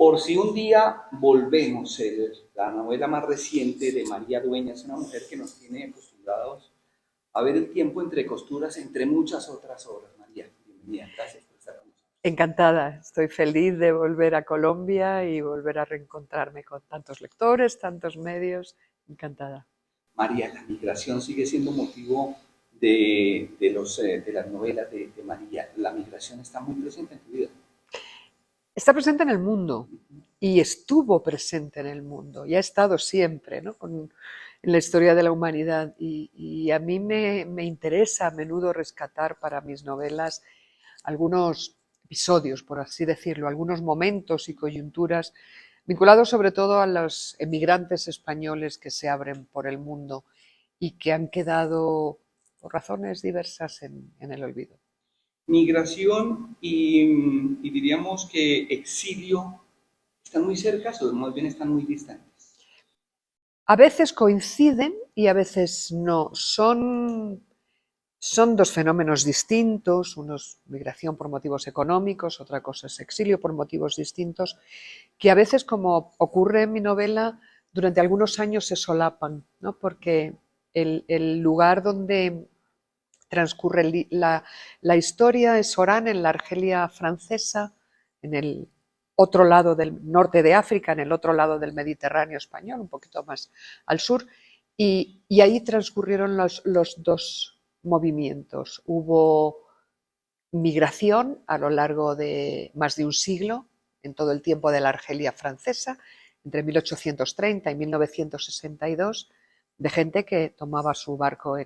Por si un día volvemos, la novela más reciente de María Dueñas, una mujer que nos tiene acostumbrados a ver el tiempo entre costuras, entre muchas otras obras. María, bienvenida, gracias por estar con nosotros. Encantada, estoy feliz de volver a Colombia y volver a reencontrarme con tantos lectores, tantos medios, encantada. María, la migración sigue siendo motivo de las novelas de María. La migración está muy presente en tu vida. Está presente en el mundo y estuvo presente en el mundo y ha estado siempre, ¿no? En la historia de la humanidad y a mí me interesa a menudo rescatar para mis novelas algunos episodios, por así decirlo, algunos momentos y coyunturas vinculados sobre todo a los emigrantes españoles que se abren por el mundo y que han quedado por razones diversas en el olvido. Migración y diríamos que exilio están muy cerca o más bien están muy distantes. A veces coinciden y a veces no. Son dos fenómenos distintos, uno es migración por motivos económicos, otra cosa es exilio por motivos distintos, que a veces, como ocurre en mi novela, durante algunos años se solapan, ¿no? Porque el lugar donde transcurre la historia es Orán, en la Argelia francesa, en el otro lado del norte de África, en el otro lado del Mediterráneo español, un poquito más al sur, y ahí transcurrieron los dos movimientos. Hubo migración a lo largo de más de un siglo, en todo el tiempo de la Argelia francesa, entre 1830 y 1962, de gente que tomaba su barco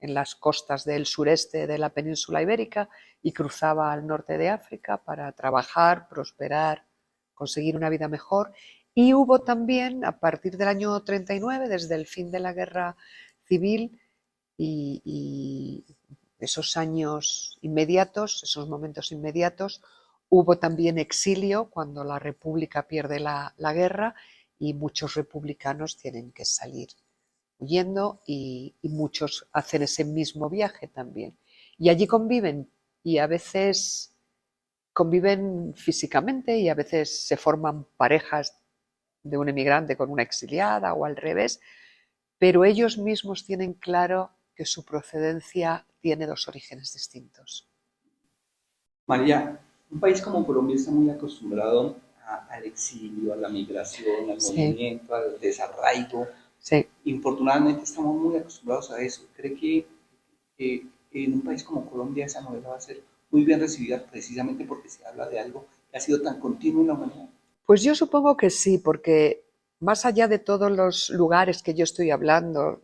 en las costas del sureste de la península ibérica y cruzaba al norte de África para trabajar, prosperar, conseguir una vida mejor. Y hubo también, a partir del año 39, desde el fin de la guerra civil y esos años inmediatos, esos momentos inmediatos, hubo también exilio cuando la República pierde la guerra y muchos republicanos tienen que salir huyendo y muchos hacen ese mismo viaje también. Y allí conviven y a veces conviven físicamente y a veces se forman parejas de un emigrante con una exiliada o al revés, pero ellos mismos tienen claro que su procedencia tiene dos orígenes distintos. María, un país como Colombia está muy acostumbrado al exilio, a la migración, al Sí, movimiento, al desarraigo. sí. Infortunadamente estamos muy acostumbrados a eso. ¿Cree que en un país como Colombia esa novela va a ser muy bien recibida precisamente porque se habla de algo que ha sido tan continuo en la humanidad? Pues yo supongo que sí, porque más allá de todos los lugares que yo estoy hablando,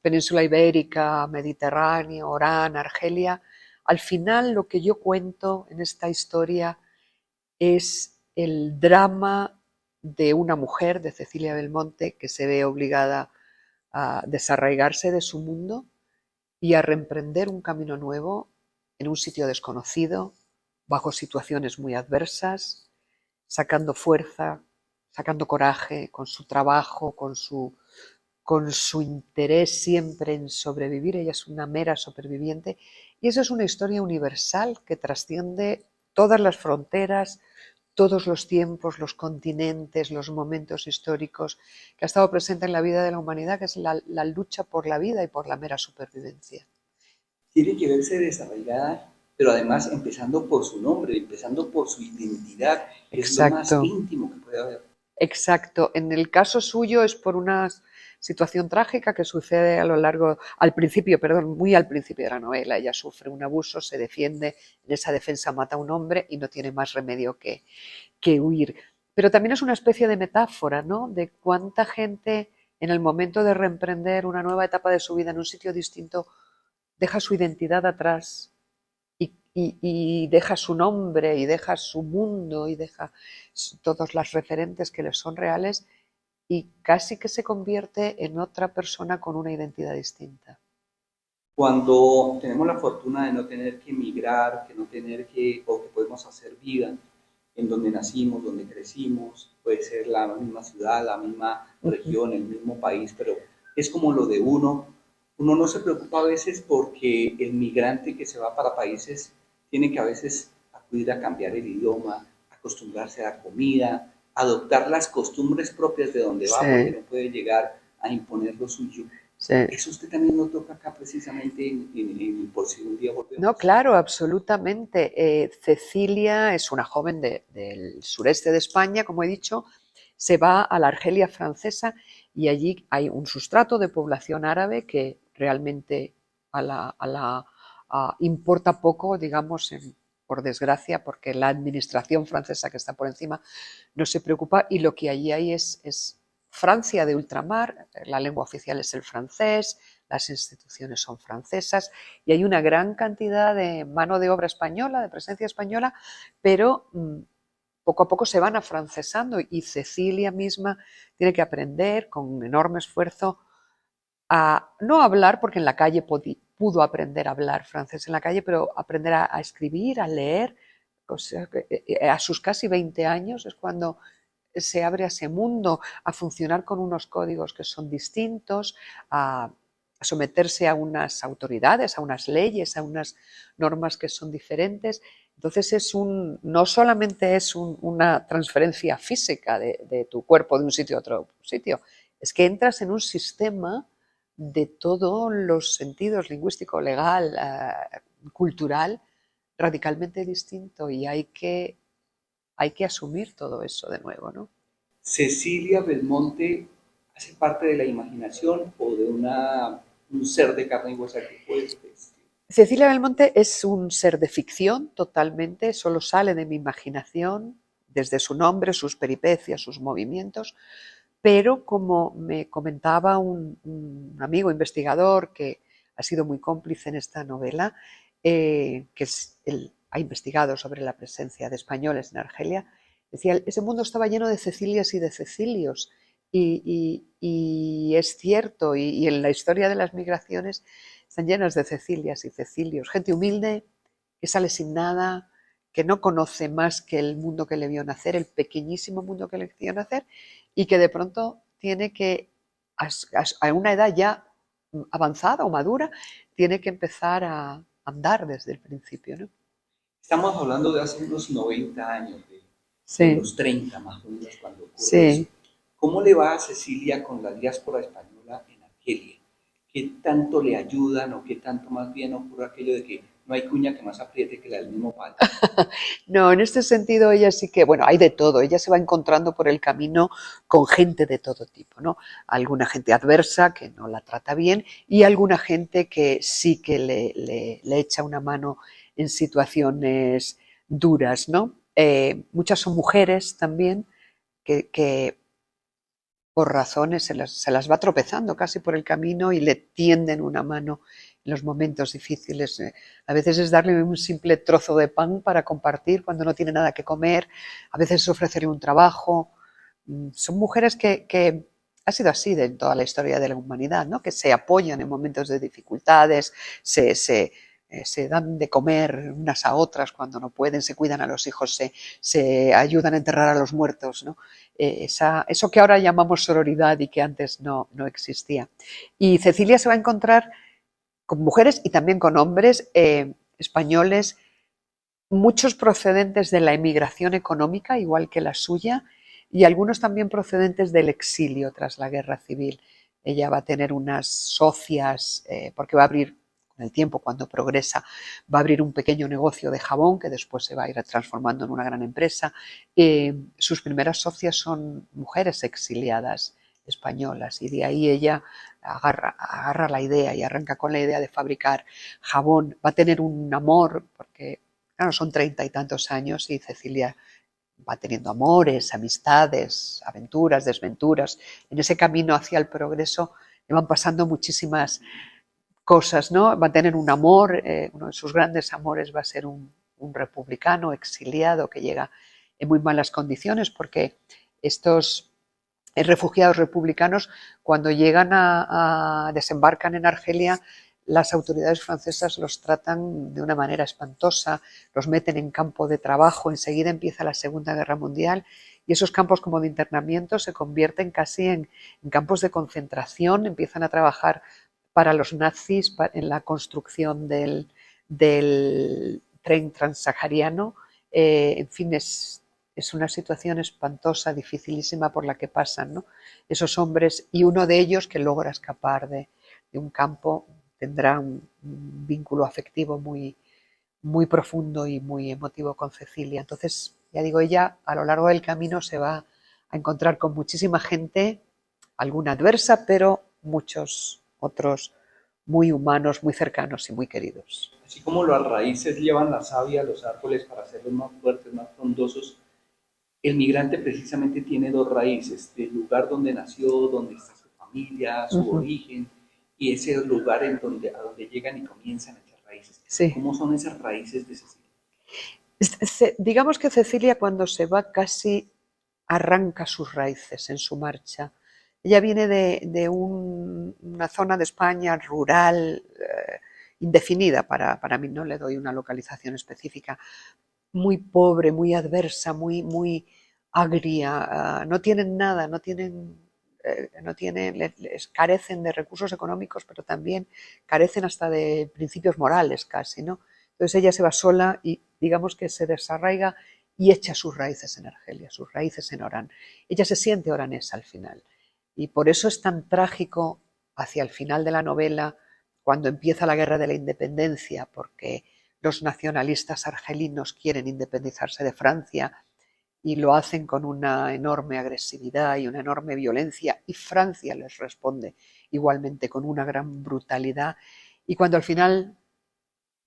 Península Ibérica, Mediterráneo, Orán, Argelia, al final lo que yo cuento en esta historia es el drama de una mujer, de Cecilia Belmonte, que se ve obligada a desarraigarse de su mundo y a reemprender un camino nuevo en un sitio desconocido, bajo situaciones muy adversas, sacando fuerza, sacando coraje con su trabajo, con su interés siempre en sobrevivir. Ella es una mera superviviente y eso es una historia universal que trasciende todas las fronteras, todos los tiempos, los continentes, los momentos históricos, que ha estado presente en la vida de la humanidad, que es la lucha por la vida y por la mera supervivencia. Tiene que verse desarraigada, pero además empezando por su nombre, empezando por su identidad, que es lo más Exacto. íntimo que puede haber. Exacto. En el caso suyo es por una situación trágica que sucede a lo largo, al principio, perdón, muy al principio de la novela. Ella sufre un abuso, se defiende, en esa defensa mata a un hombre y no tiene más remedio que huir. Pero también es una especie de metáfora, ¿no? De cuánta gente en el momento de reemprender una nueva etapa de su vida en un sitio distinto deja su identidad atrás y deja su nombre y deja su mundo y deja todas las referentes que les son reales y casi que se convierte en otra persona con una identidad distinta. Cuando tenemos la fortuna de no tener que emigrar, que no tener que, o que podemos hacer vida en donde nacimos, donde crecimos, puede ser la misma ciudad, la misma región, el mismo país, pero es como lo de uno. Uno no se preocupa a veces porque el migrante que se va para países tiene que a veces acudir a cambiar el idioma, a acostumbrarse a la comida, adoptar las costumbres propias de donde va, porque sí, no puede llegar a imponer lo suyo. sí. Eso usted también lo toca acá precisamente por si un día No, volvemos. claro, absolutamente. Cecilia es una joven del sureste de España, como he dicho, se va a la Argelia francesa y allí hay un sustrato de población árabe que realmente importa poco, digamos, por desgracia, porque la administración francesa que está por encima no se preocupa y lo que allí hay es Francia de ultramar, la lengua oficial es el francés, las instituciones son francesas y hay una gran cantidad de mano de obra española, de presencia española, pero poco a poco se van afrancesando y Cecilia misma tiene que aprender con enorme esfuerzo a no hablar, porque en la calle pudo aprender a hablar francés en la calle, pero aprender a escribir, a leer. O sea, a sus casi 20 años es cuando se abre a ese mundo, a funcionar con unos códigos que son distintos, a someterse a unas autoridades, a unas leyes, a unas normas que son diferentes. Entonces no solamente es una transferencia física de tu cuerpo de un sitio a otro sitio, es que entras en un sistema de todos los sentidos, lingüístico, legal, cultural, radicalmente distinto y hay que asumir todo eso de nuevo, ¿no? Cecilia Belmonte hace parte de la imaginación o de un ser de carne y hueso que puede existir. Cecilia Belmonte es un ser de ficción totalmente, solo sale de mi imaginación, desde su nombre, sus peripecias, sus movimientos, pero como me comentaba un amigo investigador que ha sido muy cómplice en esta novela, él ha investigado sobre la presencia de españoles en Argelia, decía, ese mundo estaba lleno de Cecilias y de Cecilios, y es cierto, y en la historia de las migraciones están llenas de Cecilias y Cecilios, gente humilde que sale sin nada, que no conoce más que el mundo que le vio nacer, el pequeñísimo mundo que le vio nacer, y que de pronto tiene que, a una edad ya avanzada o madura, tiene que empezar a andar desde el principio, ¿no? Estamos hablando de hace unos 90 años, de Sí, los 30 más o menos cuando ocurre eso. sí. ¿Cómo le va a Cecilia con la diáspora española en Argelia? ¿Qué tanto le ayudan o qué tanto más bien ocurre aquello de que no hay cuña que más apriete que la del mismo palo? No, en este sentido ella sí que, bueno, hay de todo, ella se va encontrando por el camino con gente de todo tipo, ¿no? Alguna gente adversa que no la trata bien y alguna gente que sí que le echa una mano en situaciones duras, ¿no? Muchas son mujeres también que por razones se las va tropezando casi por el camino y le tienden una mano en los momentos difíciles. A veces es darle un simple trozo de pan para compartir cuando no tiene nada que comer, a veces es ofrecerle un trabajo. Son mujeres que ha sido así de toda la historia de la humanidad, ¿no? Que se apoyan en momentos de dificultades, se dan de comer unas a otras cuando no pueden, se cuidan a los hijos, se ayudan a enterrar a los muertos, ¿no? Eso que ahora llamamos sororidad y que antes no existía. Y Cecilia se va a encontrar con mujeres y también con hombres españoles, muchos procedentes de la emigración económica, igual que la suya, y algunos también procedentes del exilio tras la guerra civil. Ella va a tener unas socias, porque va a abrir, con el tiempo, cuando progresa, va a abrir un pequeño negocio de jabón que después se va a ir transformando en una gran empresa. Sus primeras socias son mujeres exiliadas españolas y de ahí ella agarra la idea y arranca con la idea de fabricar jabón. Va a tener un amor, porque claro, son 30 y tantos años y Cecilia va teniendo amores, amistades, aventuras, desventuras. En ese camino hacia el progreso le van pasando muchísimas cosas, ¿no? Va a tener un amor, uno de sus grandes amores va a ser un republicano exiliado que llega en muy malas condiciones porque estos refugiados republicanos, cuando llegan desembarcan en Argelia, las autoridades francesas los tratan de una manera espantosa, los meten en campo de trabajo, enseguida empieza la Segunda Guerra Mundial y esos campos como de internamiento se convierten casi en campos de concentración, empiezan a trabajar para los nazis en la construcción del tren transsahariano, en fin, es una situación espantosa, dificilísima por la que pasan, ¿no? Esos hombres, y uno de ellos que logra escapar de un campo tendrá un vínculo afectivo muy, muy profundo y muy emotivo con Cecilia. Entonces, ya digo, ella a lo largo del camino se va a encontrar con muchísima gente, alguna adversa, pero muchos otros muy humanos, muy cercanos y muy queridos. Así como las raíces llevan la savia a los árboles para hacerlos más fuertes, más frondosos, el migrante precisamente tiene dos raíces, del lugar donde nació, donde está su familia, su origen, y ese lugar a donde llegan y comienzan a echar raíces. Sí. ¿Cómo son esas raíces de Cecilia? Digamos que Cecilia cuando se va casi arranca sus raíces en su marcha. Ella viene de una zona de España rural, indefinida para mí, no le doy una localización específica, muy pobre, muy adversa, muy agria, no tienen nada, carecen de recursos económicos, pero también carecen hasta de principios morales casi, ¿no? Entonces ella se va sola y digamos que se desarraiga y echa sus raíces en Argelia, sus raíces en Orán. Ella se siente oranesa al final y por eso es tan trágico hacia el final de la novela cuando empieza la guerra de la independencia, porque los nacionalistas argelinos quieren independizarse de Francia y lo hacen con una enorme agresividad y una enorme violencia, y Francia les responde igualmente con una gran brutalidad. Y cuando al final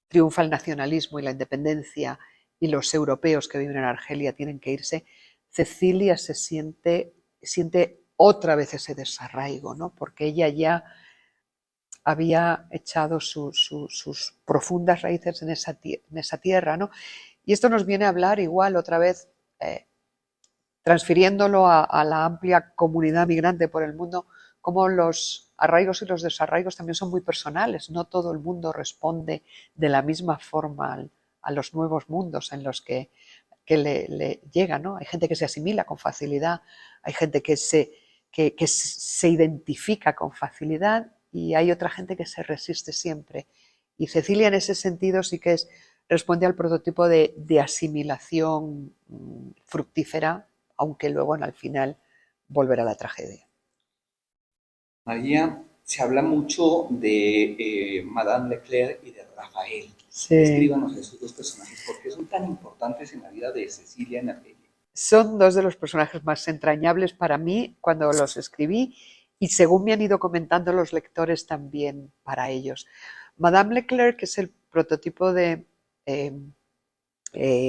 triunfa el nacionalismo y la independencia y los europeos que viven en Argelia tienen que irse, Cecilia siente otra vez ese desarraigo, ¿no? Porque ella ya había echado sus profundas raíces en esa tierra, ¿no? Y esto nos viene a hablar igual otra vez, transfiriéndolo a la amplia comunidad migrante por el mundo, como los arraigos y los desarraigos también son muy personales. No todo el mundo responde de la misma forma a los nuevos mundos en los que le llega, ¿no? Hay gente que se asimila con facilidad, hay gente que se identifica con facilidad y hay otra gente que se resiste siempre. Y Cecilia en ese sentido sí que responde al prototipo de asimilación fructífera, aunque luego al final volverá a la tragedia. María, se habla mucho de Madame Leclerc y de Rafael. Sí. Descríbanos esos dos personajes, ¿por qué son tan importantes en la vida de Cecilia en Argelia? Son dos de los personajes más entrañables para mí cuando los escribí y según me han ido comentando los lectores también para ellos. Madame Leclerc es el prototipo de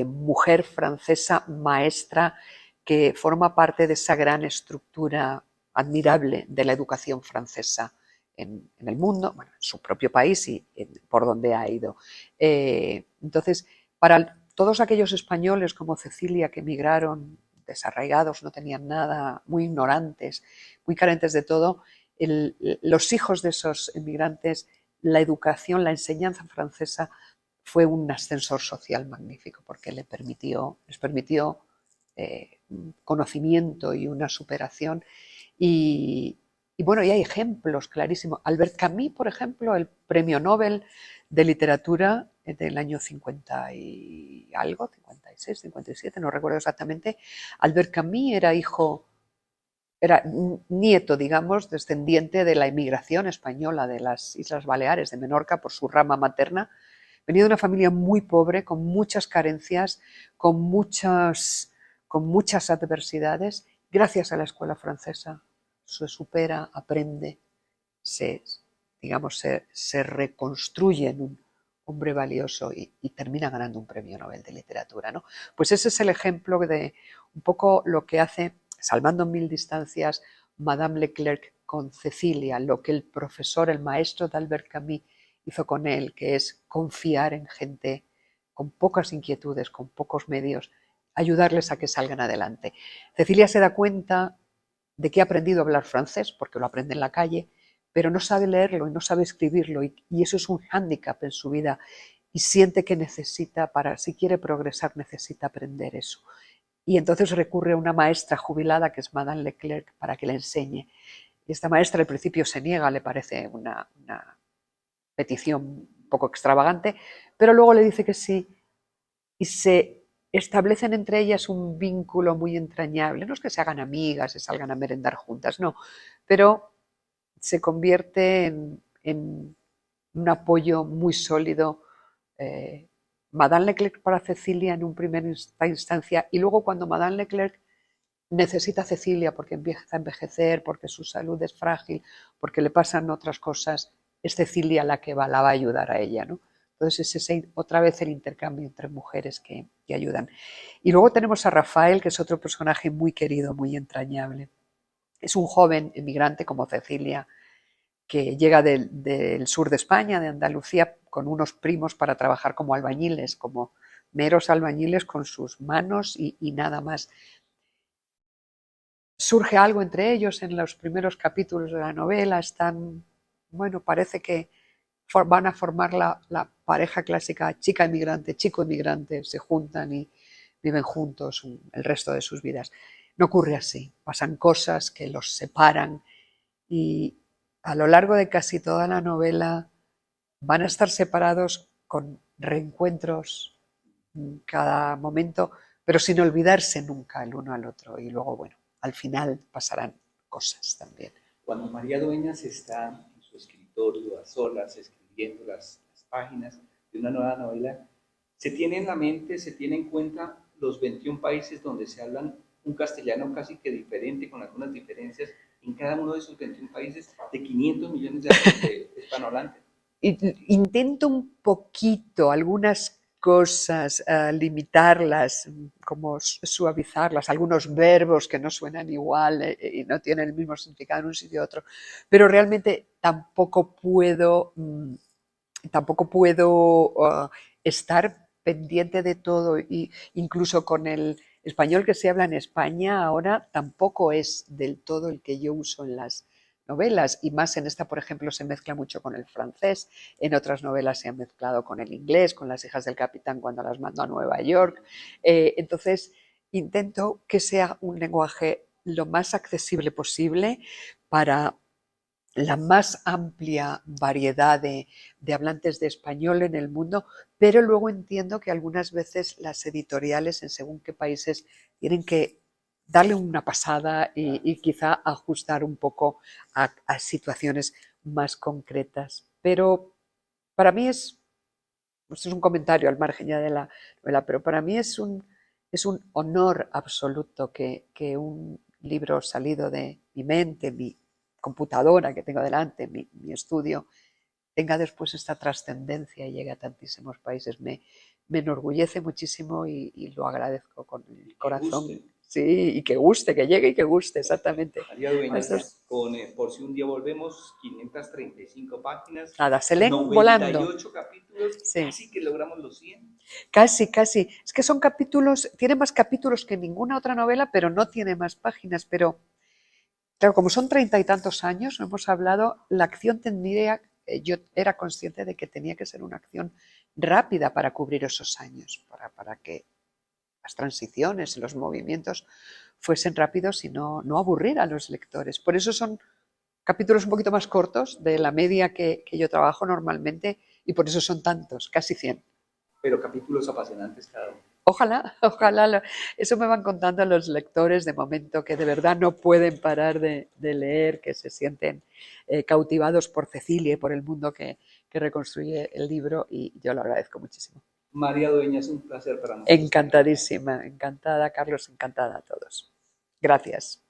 mujer francesa maestra que forma parte de esa gran estructura admirable de la educación francesa en el mundo, bueno, en su propio país y por donde ha ido. Entonces, para todos aquellos españoles como Cecilia que emigraron desarraigados, no tenían nada, muy ignorantes, muy carentes de todo, los hijos de esos emigrantes, la educación, la enseñanza francesa fue un ascensor social magnífico porque les permitió conocimiento y una superación. Y bueno, y hay ejemplos clarísimos. Albert Camus, por ejemplo, el premio Nobel de literatura del año 50 y algo, 56, 57, no recuerdo exactamente. Albert Camus era nieto, digamos, descendiente de la inmigración española de las Islas Baleares, de Menorca, por su rama materna. Venía de una familia muy pobre, con muchas carencias, con muchas adversidades. Gracias a la escuela francesa se supera, aprende, se reconstruye en un hombre valioso y termina ganando un premio Nobel de literatura, ¿no? Pues ese es el ejemplo de un poco lo que hace, salvando mil distancias, Madame Leclerc con Cecilia, lo que el profesor, el maestro de Albert Camus hizo con él, que es confiar en gente con pocas inquietudes, con pocos medios, ayudarles a que salgan adelante. Cecilia se da cuenta de que ha aprendido a hablar francés, porque lo aprende en la calle, pero no sabe leerlo y no sabe escribirlo, y eso es un hándicap en su vida, y siente que necesita, si quiere progresar, necesita aprender eso. Y entonces recurre a una maestra jubilada, que es Madame Leclerc, para que le enseñe. Y esta maestra al principio se niega, le parece una petición un poco extravagante, pero luego le dice que sí, y se establecen entre ellas un vínculo muy entrañable. No es que se hagan amigas, se salgan a merendar juntas, no, pero se convierte en un apoyo muy sólido. Madame Leclerc para Cecilia en un primer instancia, y luego cuando Madame Leclerc necesita a Cecilia porque empieza a envejecer, porque su salud es frágil, porque le pasan otras cosas, es Cecilia la que la va a ayudar a ella, ¿no? Entonces es otra vez el intercambio entre mujeres que ayudan. Y luego tenemos a Rafael, que es otro personaje muy querido, muy entrañable. Es un joven emigrante como Cecilia, que llega del sur de España, de Andalucía, con unos primos para trabajar como albañiles, como meros albañiles con sus manos y nada más. Surge algo entre ellos en los primeros capítulos de la novela, bueno, parece que van a formar la pareja clásica chica emigrante, chico emigrante, se juntan y viven juntos el resto de sus vidas. No ocurre así, pasan cosas que los separan y a lo largo de casi toda la novela van a estar separados con reencuentros en cada momento, pero sin olvidarse nunca el uno al otro. Y luego, bueno, al final pasarán cosas también. Cuando María Dueñas está en su escritorio a solas escribiendo las páginas de una nueva novela, se tiene en la mente, se tiene en cuenta los 21 países donde se hablan un castellano casi que diferente, con algunas diferencias en cada uno de esos 21 países de 500 millones de hispanohablantes. Intento un poquito algunas cosas, limitarlas, como suavizarlas, algunos verbos que no suenan igual y no tienen el mismo significado en un sitio u otro, pero realmente tampoco puedo estar pendiente de todo, y incluso con el español que se habla en España ahora tampoco es del todo el que yo uso en las novelas, y más en esta, por ejemplo, se mezcla mucho con el francés, en otras novelas se ha mezclado con el inglés, con Las hijas del capitán cuando las mandó a Nueva York. Entonces intento que sea un lenguaje lo más accesible posible para la más amplia variedad de hablantes de español en el mundo, pero luego entiendo que algunas veces las editoriales en según qué países tienen que darle una pasada y quizá ajustar un poco a situaciones más concretas. Pero para mí esto es un comentario al margen ya de la novela, pero para mí es un honor absoluto que un libro salido de mi mente, mi computadora que tengo delante, mi estudio, tenga después esta trascendencia y llegue a tantísimos países. Me enorgullece muchísimo y lo agradezco con el corazón. Sí, y que guste, que llegue y que guste, exactamente. María Dueñas, por si un día volvemos, 535 páginas. Nada, se leen 98 volando. capítulos, Sí. Casi que logramos los 100. Casi, casi. Es que son capítulos, tiene más capítulos que ninguna otra novela, pero no tiene más páginas. Pero, claro, como son 30 y tantos años, hemos hablado, la acción tendría, yo era consciente de que tenía que ser una acción rápida para cubrir esos años, para que las transiciones y los movimientos fuesen rápidos y no aburrir a los lectores. Por eso son capítulos un poquito más cortos de la media que yo trabajo normalmente, y por eso son tantos, casi 100. Pero capítulos apasionantes cada uno. Ojalá, ojalá. Eso me van contando los lectores de momento, que de verdad no pueden parar de leer, que se sienten cautivados por Cecilia y por el mundo que reconstruye el libro, y yo lo agradezco muchísimo. María Dueñas, es un placer para nosotros. Encantadísima, encantada, Carlos, encantada a todos. Gracias.